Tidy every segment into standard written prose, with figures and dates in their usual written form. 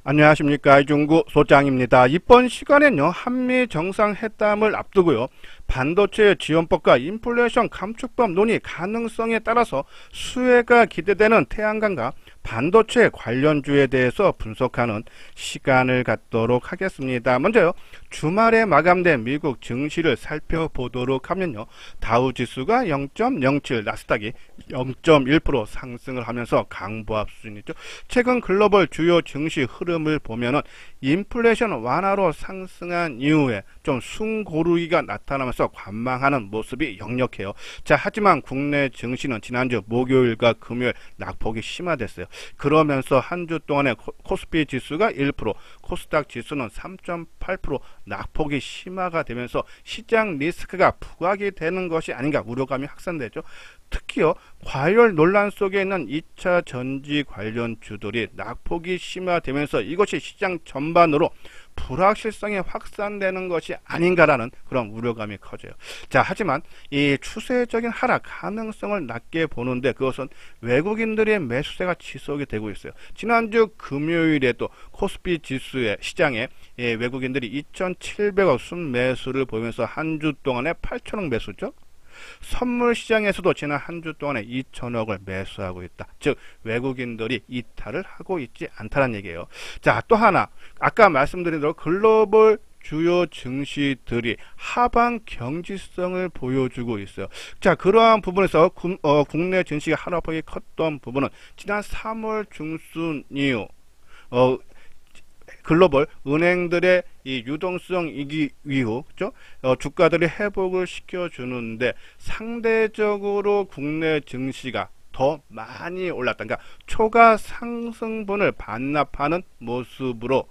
안녕하십니까, 이중구 소장입니다. 이번 시간에는요, 한미 정상회담을 앞두고요, 반도체 지원법과 인플레이션 감축법 논의 가능성에 따라서 수혜가 기대되는 태양광과 반도체 관련주에 대해서 분석하는 시간을 갖도록 하겠습니다. 먼저요, 주말에 마감된 미국 증시를 살펴보도록 하면요, 다우지수가 0.07, 나스닥이 0.1% 상승을 하면서 강보합 수준이죠. 최근 글로벌 주요 증시 흐름을 보면은 인플레이션 완화로 상승한 이후에 좀 숨고르기가 나타나면서 관망하는 모습이 역력해요. 자, 하지만 국내 증시는 지난주 목요일과 금요일 낙폭이 심화됐어요. 그러면서 한 주 동안에 코스피 지수가 1%, 코스닥 지수는 3.8% 낙폭이 심화가 되면서 시장 리스크가 부각이 되는 것이 아닌가 우려감이 확산되죠. 특히요, 과열 논란 속에 있는 2차 전지 관련 주들이 낙폭이 심화되면서 이것이 시장 전반으로 불확실성이 확산되는 것이 아닌가라는 그런 우려감이 커져요. 자, 하지만 이 추세적인 하락 가능성을 낮게 보는데 그것은 외국인들의 매수세가 지속이 되고 있어요. 지난주 금요일에도 코스피 지수의 시장에 외국인들이 2,700억 순매수를 보이면서 한 주 동안에 8천억 매수죠. 선물 시장에서도 지난 한 주 동안에 2천억을 매수하고 있다. 즉 외국인들이 이탈을 하고 있지 않다는 얘기예요. 자, 또 하나 아까 말씀드린 대로 글로벌 주요 증시들이 하방 경직성을 보여주고 있어요. 자, 그러한 부분에서 국내 증시가 하락폭이 컸던 부분은 지난 3월 중순 이후 글로벌 은행들의 이 유동성 이기 이후 그죠? 주가들이 회복을 시켜주는데 상대적으로 국내 증시가 더 많이 올랐다. 그러니까 초과 상승분을 반납하는 모습으로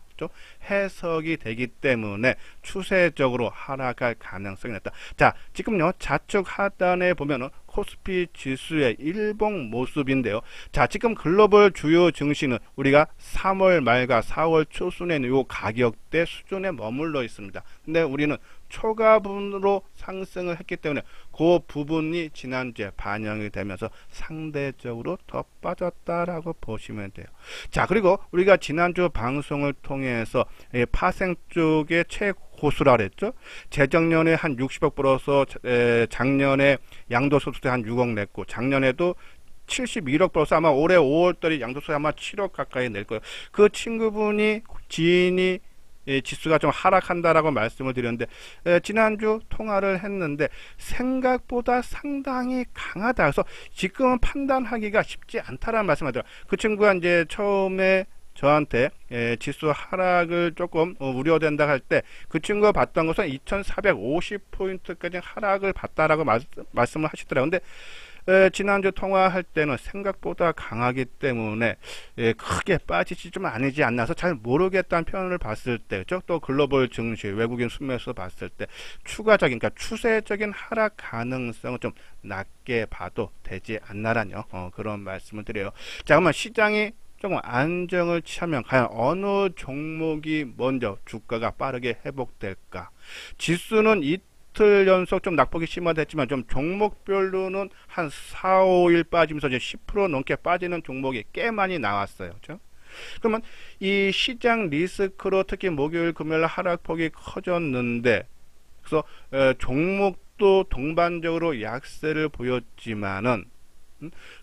해석이 되기 때문에 추세적으로 하락할 가능성이 낮다. 자, 지금요 좌측 하단에 보면은 코스피 지수의 일봉 모습인데요. 자, 지금 글로벌 주요 증시는 우리가 3월 말과 4월 초순에 이 가격대 수준에 머물러 있습니다. 근데 우리는 초과분으로 상승을 했기 때문에 그 부분이 지난주에 반영이 되면서 상대적으로 더 빠졌다라고 보시면 돼요. 자, 그리고 우리가 지난주 방송을 통해서 파생 쪽의 최고수라 그랬죠. 재작년에 한 60억 벌어서 작년에 양도소득세 한 6억 냈고 작년에도 71억 벌어서 아마 올해 5월달에 양도소득세 아마 7억 가까이 낼 거예요. 그 친구분이 지인이 지수가 좀 하락한다라고 말씀을 드렸는데 지난주 통화를 했는데 생각보다 상당히 강하다. 그래서 지금은 판단하기가 쉽지 않다라는 말씀을 드려요. 그 친구가 이제 처음에 저한테 지수 하락을 조금 우려된다 할 때 그 친구가 봤던 것은 2450포인트까지 하락을 봤다라고 말씀을 하시더라고요. 근데 지난주 통화할 때는 생각보다 강하기 때문에 크게 빠지지 좀 아니지 않나서 잘 모르겠다는 표현을 봤을 때, 또 글로벌 증시 외국인 순매수 봤을 때 추가적인, 그러니까 추세적인 하락 가능성은 좀 낮게 봐도 되지 않나라뇨. 그런 말씀을 드려요. 자, 그러면 시장이 조금 안정을 취하면 과연 어느 종목이 먼저 주가가 빠르게 회복될까? 지수는 이틀 연속 좀 낙폭이 심화됐지만 좀 종목별로는 한 4, 5일 빠지면서 이제 10% 넘게 빠지는 종목이 꽤 많이 나왔어요. 그렇죠? 그러면 이 시장 리스크로 특히 목요일 금요일 하락폭이 커졌는데 그래서 종목도 동반적으로 약세를 보였지만은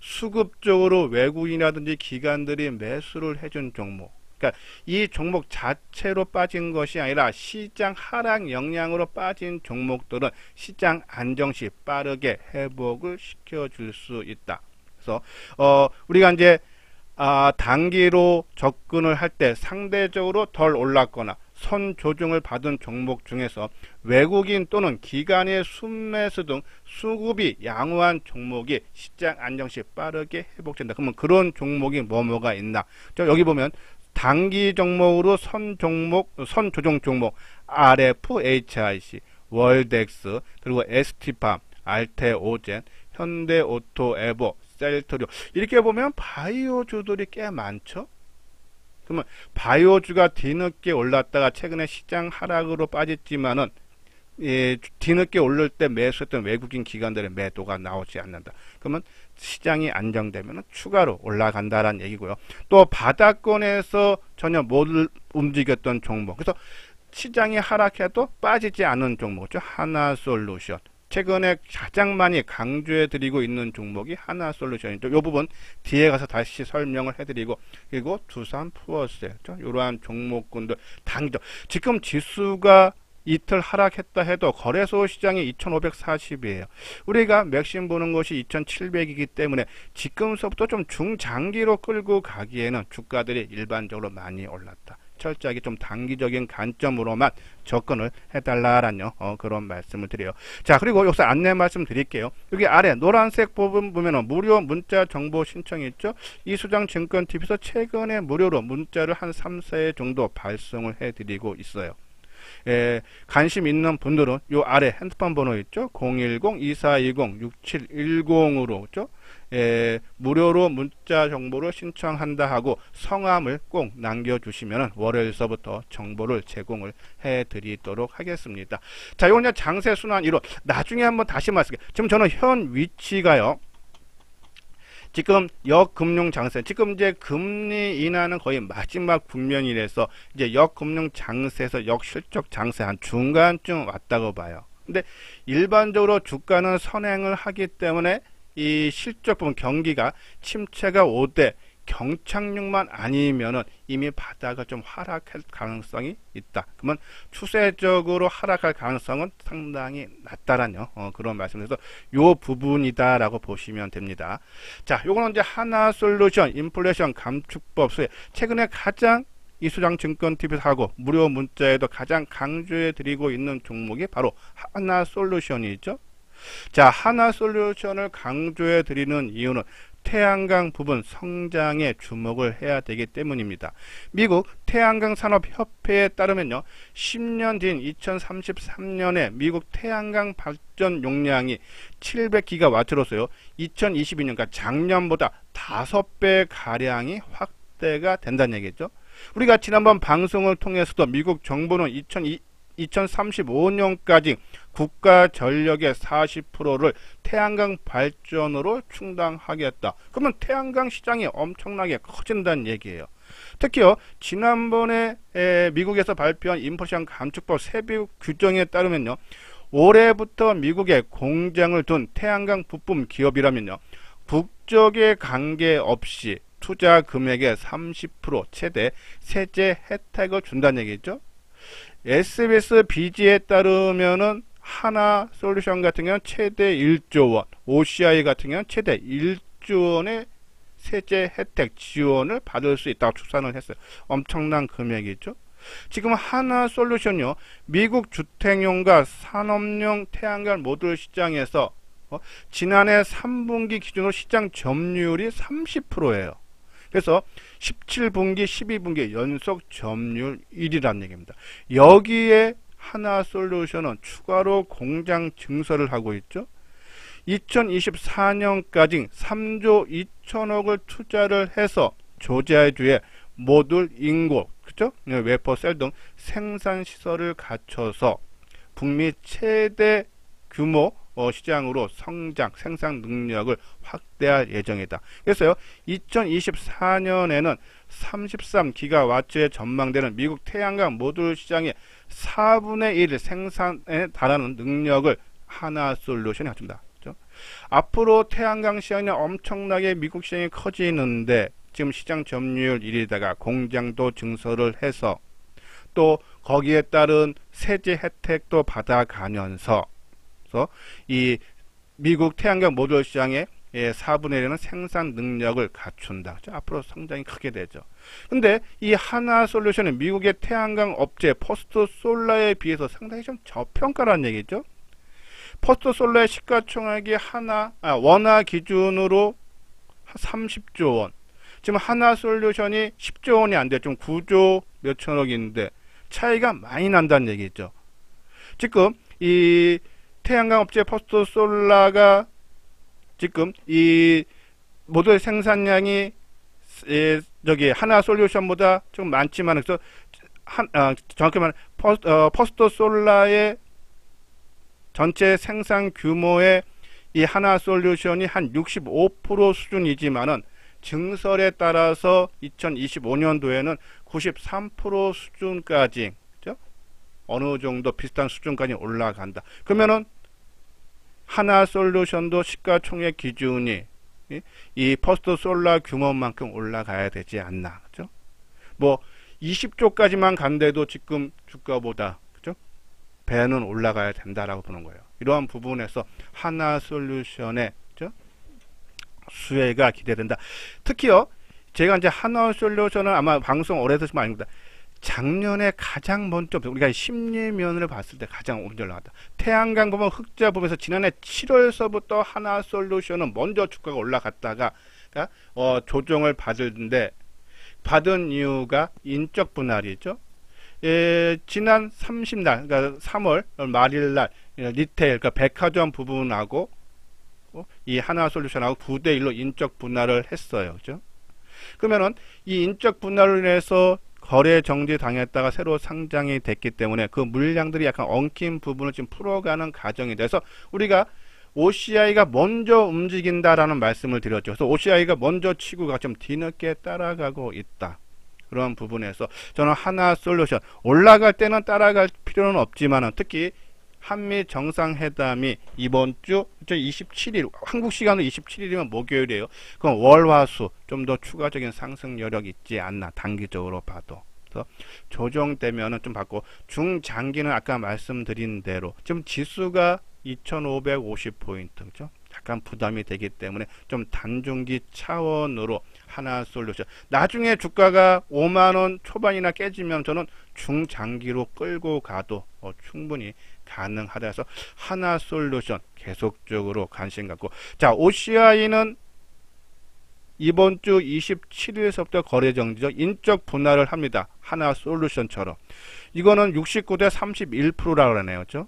수급적으로 외국인이라든지 기관들이 매수를 해준 종목, 그러니까 이 종목 자체로 빠진 것이 아니라 시장 하락 영향으로 빠진 종목들은 시장 안정 시 빠르게 회복을 시켜줄 수 있다. 그래서 우리가 이제 단기로 접근을 할 때 상대적으로 덜 올랐거나 선 조정을 받은 종목 중에서 외국인 또는 기관의 순매수 등 수급이 양호한 종목이 시장 안정 시 빠르게 회복된다. 그러면 그런 종목이 뭐가 있나? 여기 보면 단기 종목으로 선 조정 종목 RFHIC, 월덱스, 그리고 ST팜, 알테오젠, 현대오토에버, 셀트리온, 이렇게 보면 바이오주들이 꽤 많죠. 그러면 바이오주가 뒤늦게 올랐다가 최근에 시장 하락으로 빠졌지만은 뒤늦게 오를 때 매수했던 외국인 기관들의 매도가 나오지 않는다. 그러면 시장이 안정되면 추가로 올라간다라는 얘기고요. 또 바닥권에서 전혀 못 움직였던 종목. 그래서 시장이 하락해도 빠지지 않은 종목이죠. 하나솔루션. 최근에 가장 많이 강조해 드리고 있는 종목이 하나솔루션이죠. 이 부분 뒤에 가서 다시 설명을 해드리고, 그리고 두산푸어스, 이러한 종목군들 당겨. 지금 지수가 이틀 하락했다 해도 거래소 시장이 2540이에요. 우리가 맥심 보는 것이 2700이기 때문에 지금서부터 좀 중장기로 끌고 가기에는 주가들이 일반적으로 많이 올랐다. 철저하게 좀 단기적인 관점으로만 접근을 해달라라는 그런 말씀을 드려요. 자, 그리고 여기서 안내 말씀 드릴게요. 여기 아래 노란색 부분 보면은 무료 문자 정보 신청이 있죠. 이수장 증권TV에서 최근에 무료로 문자를 한 3, 4회 정도 발송을 해드리고 있어요. 관심 있는 분들은 요 아래 핸드폰 번호 있죠. 010-2420-6710으로 죠. 무료로 문자 정보를 신청한다 하고 성함을 꼭 남겨주시면 월요일서부터 정보를 제공을 해드리도록 하겠습니다. 자, 이건 이제 장세 순환 1호. 나중에 한번 다시 말씀드릴게요. 지금 저는 현 위치가요. 지금 역금융 장세, 지금 이제 금리 인하는 거의 마지막 국면이라서 이제 역금융 장세에서 역실적 장세 한 중간쯤 왔다고 봐요. 근데 일반적으로 주가는 선행을 하기 때문에 이 실적 부분 경기가 침체가 오되 경착륙만 아니면은 이미 바닥을 좀 하락할 가능성이 있다. 그러면 추세적으로 하락할 가능성은 상당히 낮다라는 그런 말씀에서 요 부분이다라고 보시면 됩니다. 자, 요거는 이제 하나솔루션 인플레이션 감축법 수혜 최근에 가장 이수장 증권TV에서 하고 무료 문자에도 가장 강조해 드리고 있는 종목이 바로 하나솔루션이죠. 자, 하나솔루션을 강조해 드리는 이유는 태양광 부분 성장에 주목을 해야 되기 때문입니다. 미국 태양광 산업협회에 따르면요, 10년 뒤인 2033년에 미국 태양광 발전 용량이 700기가와트로서요, 2022년, 그러니까 작년보다 5배 가량이 확대가 된다는 얘기죠. 우리가 지난번 방송을 통해서도 미국 정부는 2035년까지 국가 전력의 40%를 태양광 발전으로 충당하겠다. 그러면 태양광 시장이 엄청나게 커진다는 얘기예요. 특히요, 지난번에 미국에서 발표한 인플레이션 감축법 세부 규정에 따르면요, 올해부터 미국에 공장을 둔 태양광 부품 기업이라면요, 국적에 관계없이 투자 금액의 30% 최대 세제 혜택을 준다는 얘기죠. SBS BG에 따르면은 하나솔루션 같은 경우는 최대 1조 원, OCI 같은 경우는 최대 1조 원의 세제 혜택 지원을 받을 수 있다고 추산을 했어요. 엄청난 금액이죠. 지금 하나솔루션요, 미국 주택용과 산업용 태양광 모듈 시장에서 지난해 3분기 기준으로 시장 점유율이 30%예요. 그래서 17분기, 12분기 연속 점유율 1위라는 얘기입니다. 여기에 하나솔루션은 추가로 공장 증설을 하고 있죠. 2024년까지 3조 2천억을 투자를 해서 조자주에 모듈 인고, 그죠? 웨퍼 셀 등 생산 시설을 갖춰서 북미 최대 규모 시장으로 생산 능력을 확대할 예정이다. 그래서요, 2024년에는 33기가와트에 전망되는 미국 태양광 모듈 시장의 4분의 1 생산에 달하는 능력을 하나솔루션이 갖춘다. 그렇죠? 앞으로 태양광 시장이 엄청나게 미국 시장이 커지는데 지금 시장 점유율 1위다가 공장도 증설을 해서 또 거기에 따른 세제 혜택도 받아가면서 이 미국 태양광 모듈 시장의 4분의 1은 생산 능력을 갖춘다. 그렇죠? 앞으로 성장이 크게 되죠. 근데 이 하나솔루션은 미국의 태양광 업체 포스트솔라에 비해서 상당히 좀 저평가라는 얘기죠. 포스트솔라의 시가총액이 원화 기준으로 30조 원. 지금 하나솔루션이 10조 원이 안 돼. 좀 9조 몇천억인데 차이가 많이 난다는 얘기죠. 지금 이 태양광 업체 포스트솔라가 지금 이 모듈 생산량이 하나솔루션보다 좀 많지만, 그래서 정확히 말하면 포스트솔라의 전체 생산 규모의 이 하나솔루션이 한 65% 수준이지만은 증설에 따라서 2025년도에는 93% 수준까지, 그죠? 어느 정도 비슷한 수준까지 올라간다. 그러면은 하나솔루션도 시가총액 기준이 이 퍼스트 솔라 규모만큼 올라가야 되지 않나, 그죠? 뭐 20조까지만 간데도 지금 주가보다, 그죠? 배는 올라가야 된다라고 보는 거예요. 이러한 부분에서 하나솔루션의, 그죠? 수혜가 기대된다. 특히요, 제가 이제 하나솔루션은 아마 방송 오래 드시면 아닙니다. 작년에 가장 먼저 우리가 심리면을 봤을 때 가장 먼저 올라갔다. 태양광 보면 흑자 보면서 지난해 7월서부터 하나솔루션은 먼저 주가가 올라갔다가 조정을 받은 이유가 인적 분할이죠. 지난 30날, 그러니까 3월 말일날 리테일, 그러니까 백화점 부분하고 이 하나솔루션하고 9대1로 인적 분할을 했어요. 그죠? 그러면은 이 인적 분할로 인해서 거래 정지 당했다가 새로 상장이 됐기 때문에 그 물량들이 약간 엉킨 부분을 지금 풀어가는 과정이 돼서 우리가 OCI가 먼저 움직인다라는 말씀을 드렸죠. 그래서 OCI가 먼저 치고가 좀 뒤늦게 따라가고 있다. 그런 부분에서 저는 하나솔루션 올라갈 때는 따라갈 필요는 없지만 특히 한미 정상회담이 이번 주 27일 한국 시간으로 27일이면 목요일이에요. 그럼 월화수 좀 더 추가적인 상승 여력 있지 않나 단기적으로 봐도. 그래서 조정되면은 좀 받고 중장기는 아까 말씀드린 대로 지금 지수가 2550포인트 그죠? 약간 부담이 되기 때문에 좀 단중기 차원으로 하나솔루션 나중에 주가가 5만원 초반이나 깨지면 저는 중장기로 끌고 가도 충분히 가능하다 해서 하나솔루션 계속적으로 관심 갖고 자 OCI는 이번 주 27일서부터 거래 정지죠. 인적 분할을 합니다. 하나솔루션처럼 이거는 69대 31%라고 하네요. 그렇죠?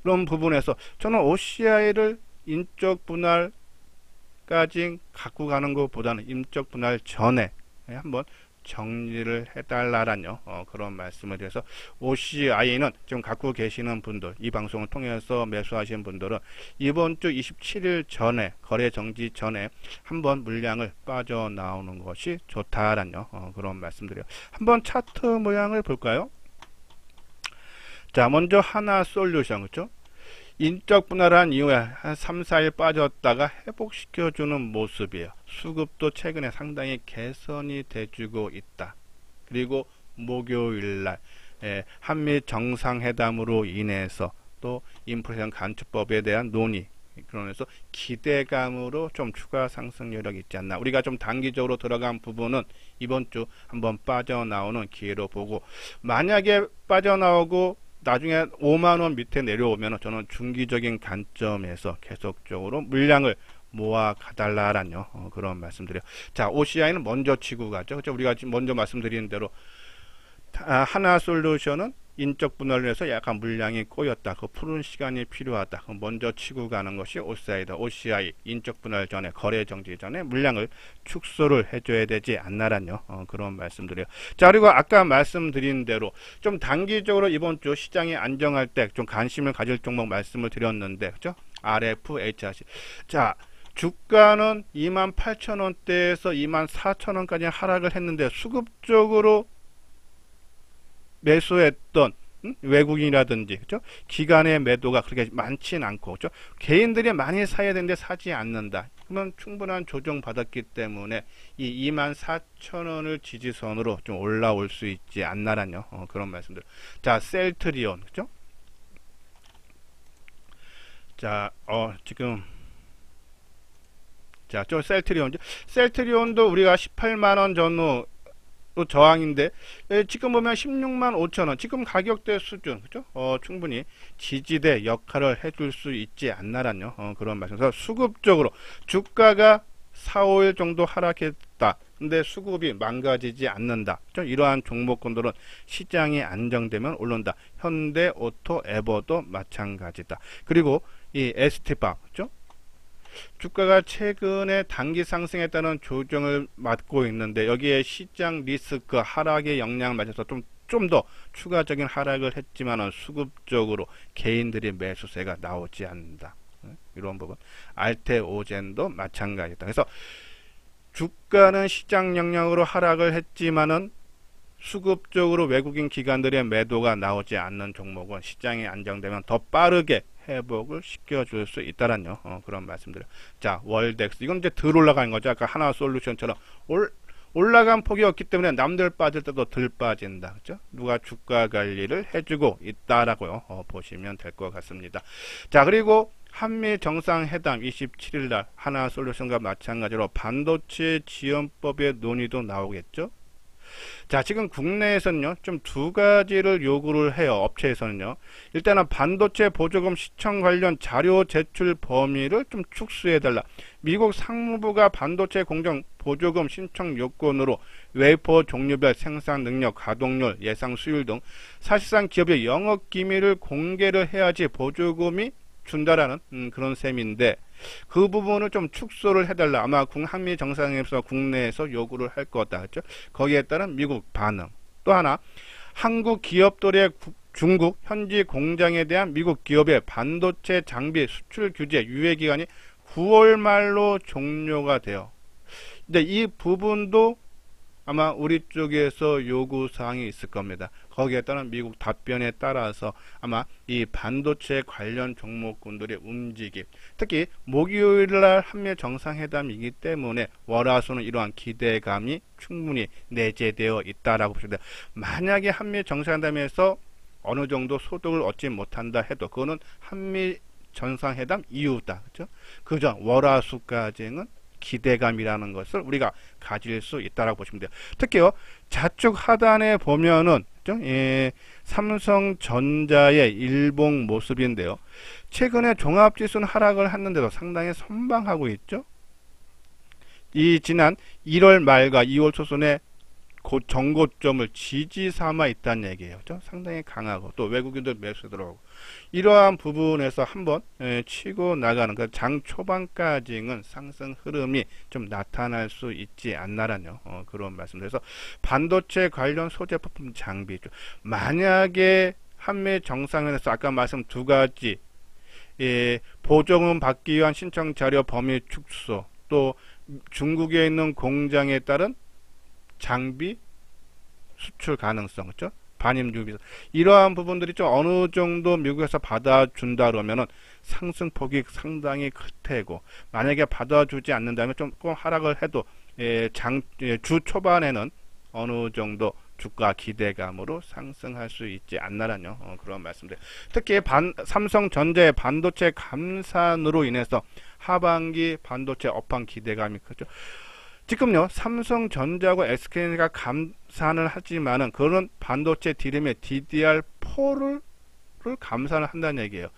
그런 부분에서 저는 OCI를 인적 분할까지 갖고 가는 것보다는 인적 분할 전에 한번 정리를 해달라라뇨. 그런 말씀을 드려서 OCI는 지금 갖고 계시는 분들 이 방송을 통해서 매수하신 분들은 이번 주 27일 전에 거래 정지 전에 한번 물량을 빠져나오는 것이 좋다라뇨. 그런 말씀드려요. 한번 차트 모양을 볼까요? 자 먼저 하나솔루션 그렇죠? 인적 분할한 이후에 한 3, 4일 빠졌다가 회복시켜주는 모습이에요. 수급도 최근에 상당히 개선이 돼주고 있다. 그리고 목요일날 한미 정상회담으로 인해서 또 인플레이션 간축법에 대한 논의 그러면서 기대감으로 좀 추가 상승 여력이 있지 않나. 우리가 좀 단기적으로 들어간 부분은 이번 주 한번 빠져나오는 기회로 보고 만약에 빠져나오고 나중에 5만원 밑에 내려오면 저는 중기적인 관점에서 계속적으로 물량을 모아 가달라라뇨. 그런 말씀드려요. 자, OCI는 먼저 치고 가죠. 그렇죠? 우리가 지금 먼저 말씀드린 대로 하나솔루션은 인적 분할을 해서 약간 물량이 꼬였다. 그 푸는 시간이 필요하다. 먼저 치고 가는 것이 OCI다. OCI 인적 분할 전에 거래 정지 전에 물량을 축소를 해줘야 되지 않나라뇨. 그런 말씀드려요. 자 그리고 아까 말씀드린 대로 좀 단기적으로 이번 주 시장이 안정할 때 좀 관심을 가질 종목 말씀을 드렸는데 그죠? RF, HRC. 자 주가는 28,000원대에서 24,000원까지 하락을 했는데 수급적으로 매수했던 외국인이라든지 그죠? 기관의 매도가 그렇게 많지는 않고 그죠? 개인들이 많이 사야 되는데 사지 않는다. 그러면 충분한 조정 받았기 때문에 이 24,000원을 지지선으로 좀 올라올 수 있지 않나라뇨. 그런 말씀들. 자, 셀트리온 그죠? 자, 지금 자, 저 셀트리온도 우리가 18만원 전후 또 저항인데 지금 보면 16만 5천원 지금 가격대 수준 그죠? 충분히 지지대 역할을 해줄 수 있지 않나라뇨. 그런 말씀에서 수급적으로 주가가 4, 5일 정도 하락했다. 근데 수급이 망가지지 않는다. 이러한 종목군들은 시장이 안정되면 오른다. 현대, 오토, 에버도 마찬가지다. 그리고 이 ST밥 그죠? 주가가 최근에 단기 상승에 따른 조정을 맞고 있는데 여기에 시장 리스크 하락의 영향을 맞아서 좀 좀 더 추가적인 하락을 했지만은 수급적으로 개인들의 매수세가 나오지 않는다. 이런 부분. 알테오젠도 마찬가지다. 그래서 주가는 시장 영향으로 하락을 했지만은 수급적으로 외국인 기관들의 매도가 나오지 않는 종목은 시장이 안정되면 더 빠르게 회복을 시켜줄 수 있다라는 그런 말씀드려요. 자, 월덱스 이건 이제 덜 올라가는 거죠. 아까 하나솔루션처럼 올라간 폭이 없기 때문에 남들 빠질 때도 덜 빠진다. 그죠? 누가 주가 관리를 해주고 있다라고요. 보시면 될 것 같습니다. 자, 그리고 한미 정상회담 27일 날 하나솔루션과 마찬가지로 반도체 지원법의 논의도 나오겠죠. 자, 지금 국내에서는요, 좀 두 가지를 요구를 해요. 업체에서는요. 일단은 반도체 보조금 시청 관련 자료 제출 범위를 좀 축소해달라. 미국 상무부가 반도체 공정 보조금 신청 요건으로 웨이퍼 종류별 생산 능력, 가동률, 예상 수율 등 사실상 기업의 영업 기밀을 공개를 해야지 보조금이 준다라는 그런 셈인데 그 부분을 좀 축소를 해달라. 아마 한미 정상회담에서 국내에서 요구를 할 거다. 그렇죠? 거기에 따른 미국 반응. 또 하나, 한국 기업들의 중국 현지 공장에 대한 미국 기업의 반도체 장비 수출 규제 유예 기간이 9월 말로 종료가 돼요. 근데 이 부분도 아마 우리 쪽에서 요구사항이 있을 겁니다. 거기에 따른 미국 답변에 따라서 아마 이 반도체 관련 종목군들의 움직임, 특히 목요일날 한미 정상회담이기 때문에 월화수는 이러한 기대감이 충분히 내재되어 있다라고 보시면 돼요. 만약에 한미 정상회담에서 어느 정도 소득을 얻지 못한다 해도 그거는 한미 정상회담 이후다. 그죠? 그전 월화수까지는 기대감이라는 것을 우리가 가질 수 있다라고 보시면 돼요. 특히요, 좌측 하단에 보면은 삼성전자의 일봉 모습인데요. 최근에 종합지수는 하락을 했는데도 상당히 선방하고 있죠. 이 지난 1월 말과 2월 초순에 정고점을 지지 삼아 있다는 얘기예요. 그렇죠? 상당히 강하고 또 외국인들 매수 들어오고 이러한 부분에서 한번 치고 나가는 장 초반까지는 상승 흐름이 좀 나타날 수 있지 않나라는 그런 말씀드려서 반도체 관련 소재 부품 장비 만약에 한미 정상회담에서 아까 말씀 두 가지 보조금 받기 위한 신청 자료 범위 축소 또 중국에 있는 공장에 따른 장비 수출 가능성, 그렇죠? 반임 유비 이러한 부분들이 좀 어느 정도 미국에서 받아준다 그러면은 상승폭이 상당히 클 테고 만약에 받아주지 않는다면 조금 하락을 해도 주 초반에는 어느 정도 주가 기대감으로 상승할 수 있지 않나라는 그런 말씀들. 특히 삼성전자의 반도체 감산으로 인해서 하반기 반도체 업황 기대감이 크죠. 지금요 삼성전자하고 SK가 감산을 하지만은 그런 반도체 DRAM의 DDR4를 감산을 한다는 얘기예요.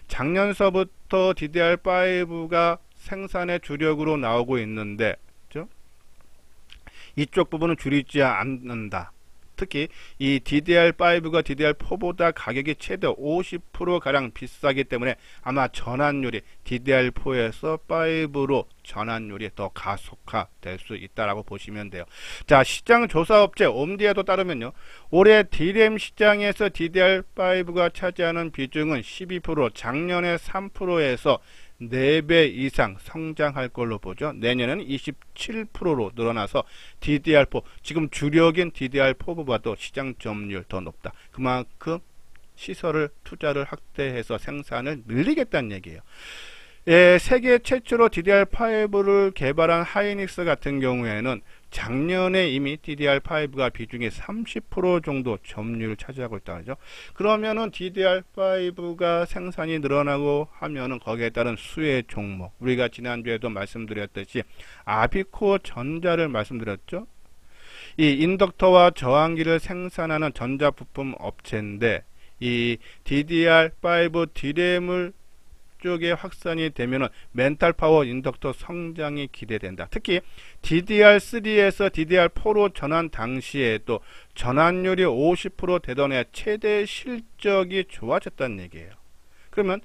작년서부터 DDR5가 생산의 주력으로 나오고 있는데 그렇죠? 이쪽 부분은 줄이지 않는다. 특히 이 DDR5가 DDR4보다 가격이 최대 50%가량 비싸기 때문에 아마 전환율이 DDR4에서 5로 전환율이 더 가속화될 수 있다라고 보시면 돼요. 자, 시장 조사업체 옴디에도 따르면요. 올해 DRAM 시장에서 DDR5가 차지하는 비중은 12%, 작년에 3%에서 4배 이상 성장할 걸로 보죠. 내년에는 27%로 늘어나서 DDR4, 지금 주력인 DDR4보다도 시장 점유율 더 높다. 그만큼 시설을 투자를 확대해서 생산을 늘리겠다는 얘기예요. 세계 최초로 DDR5를 개발한 하이닉스 같은 경우에는 작년에 이미 DDR5가 비중이 30% 정도 점유율을 차지하고 있다는 거죠. 그러면은 DDR5가 생산이 늘어나고 하면은 거기에 따른 수혜 종목, 우리가 지난주에도 말씀드렸듯이 아비코 전자를 말씀드렸죠. 이 인덕터와 저항기를 생산하는 전자부품 업체인데 이 DDR5 DRAM을 쪽에 확산이 되면은 멘탈 파워 인덕터 성장이 기대된다. 특히 DDR3에서 DDR4로 전환 당시에도 전환율이 50% 되던 해 최대 실적이 좋아졌다는 얘기예요. 그러면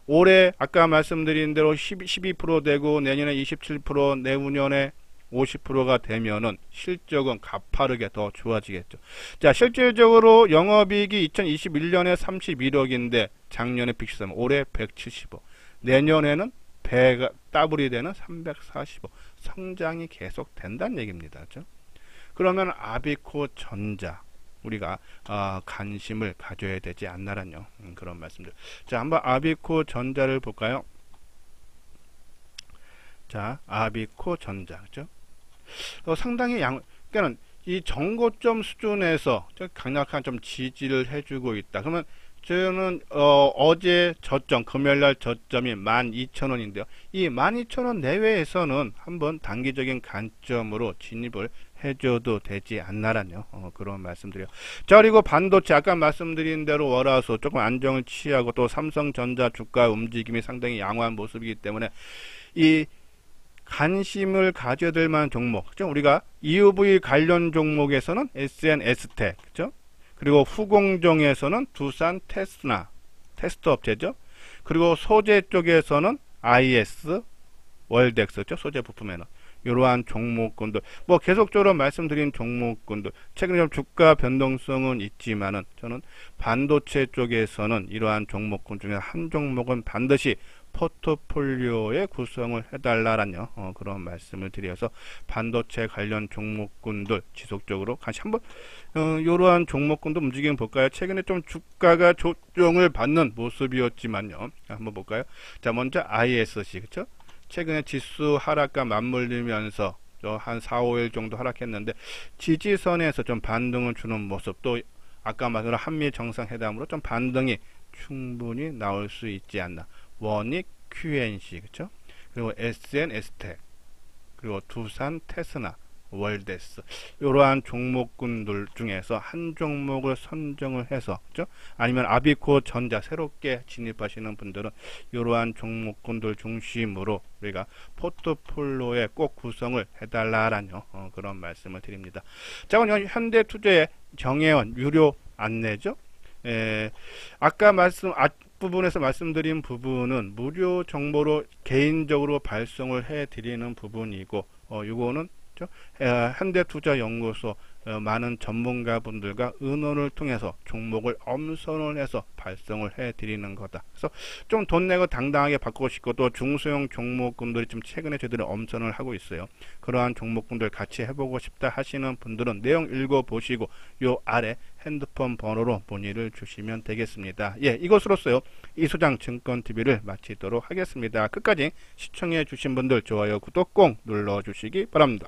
올해 아까 말씀드린 대로 12% 되고 내년에 27%, 내후년에 50%가 되면은 실적은 가파르게 더 좋아지겠죠. 자, 실질적으로 영업이익이 2021년에 31억인데 작년에 113억, 올해 175억, 내년에는 배가 더블이 되는 345억, 성장이 계속 된다는 얘기입니다. 그렇죠? 그러면 아비코 전자 우리가 관심을 가져야 되지 않나란요. 그런 말씀들. 자, 한번 아비코 전자를 볼까요? 자, 아비코 전자, 그죠? 상당히 그러니까는 이 정고점 수준에서 강력한 좀 지지를 해주고 있다. 그러면 저는 어제 저점, 금요일날 저점이 12,000원인데요. 이 12,000원 내외에서는 한번 단기적인 관점으로 진입을 해줘도 되지 않나란요. 그런 말씀드려요. 자, 그리고 반도체 아까 말씀드린 대로 월화수 조금 안정을 취하고 또 삼성전자 주가 움직임이 상당히 양호한 모습이기 때문에 이 관심을 가져야 될 만한 종목, 그죠? 우리가 EUV 관련 종목에서는 SN STEC, 그죠? 그리고 후공정에서는 두산 테스나, 테스트 업체죠. 그리고 소재 쪽에서는 IS, 월덱스, 그죠? 소재 부품에는. 이러한 종목군들, 뭐 계속적으로 말씀드린 종목군들, 최근에 좀 주가 변동성은 있지만은 저는 반도체 쪽에서는 이러한 종목군 중에 한 종목은 반드시 포트폴리오에 구성을 해달라라는 그런 말씀을 드려서 반도체 관련 종목군들 지속적으로 다시 한번 이러한 종목군도 움직임 볼까요? 최근에 좀 주가가 조정을 받는 모습이었지만요. 한번 볼까요? 자, 먼저 ISC, 그쵸? 최근에 지수 하락과 맞물리면서 한 4, 5일 정도 하락했는데 지지선에서 좀 반등을 주는 모습, 또 아까 말한 한미 정상회담으로 좀 반등이 충분히 나올 수 있지 않나. 원익 QNC, 그쵸? 그리고 SN STEC, 그리고 두산 테스나, 월데스, 이러한 종목군들 중에서 한 종목을 선정을 해서, 그죠? 아니면 아비코 전자 새롭게 진입하시는 분들은 이러한 종목군들 중심으로 우리가 포트폴리오에 꼭 구성을 해달라라는 그런 말씀을 드립니다. 자, 오늘 현대투자의 정혜원 유료 안내죠. 아까 앞부분에서 말씀드린 부분은 무료 정보로 개인적으로 발송을 해드리는 부분이고, 이거는 현대투자연구소 많은 전문가분들과 의논을 통해서 종목을 엄선을 해서 발송을 해드리는 거다. 그래서 좀 돈 내고 당당하게 바꾸고 싶고 또 중소형 종목군들이 좀 최근에 저희들이 엄선을 하고 있어요. 그러한 종목군들 같이 해보고 싶다 하시는 분들은 내용 읽어보시고 요 아래 핸드폰 번호로 문의를 주시면 되겠습니다. 예, 이것으로써요 이소장 증권TV를 마치도록 하겠습니다. 끝까지 시청해 주신 분들 좋아요, 구독 꼭 눌러주시기 바랍니다.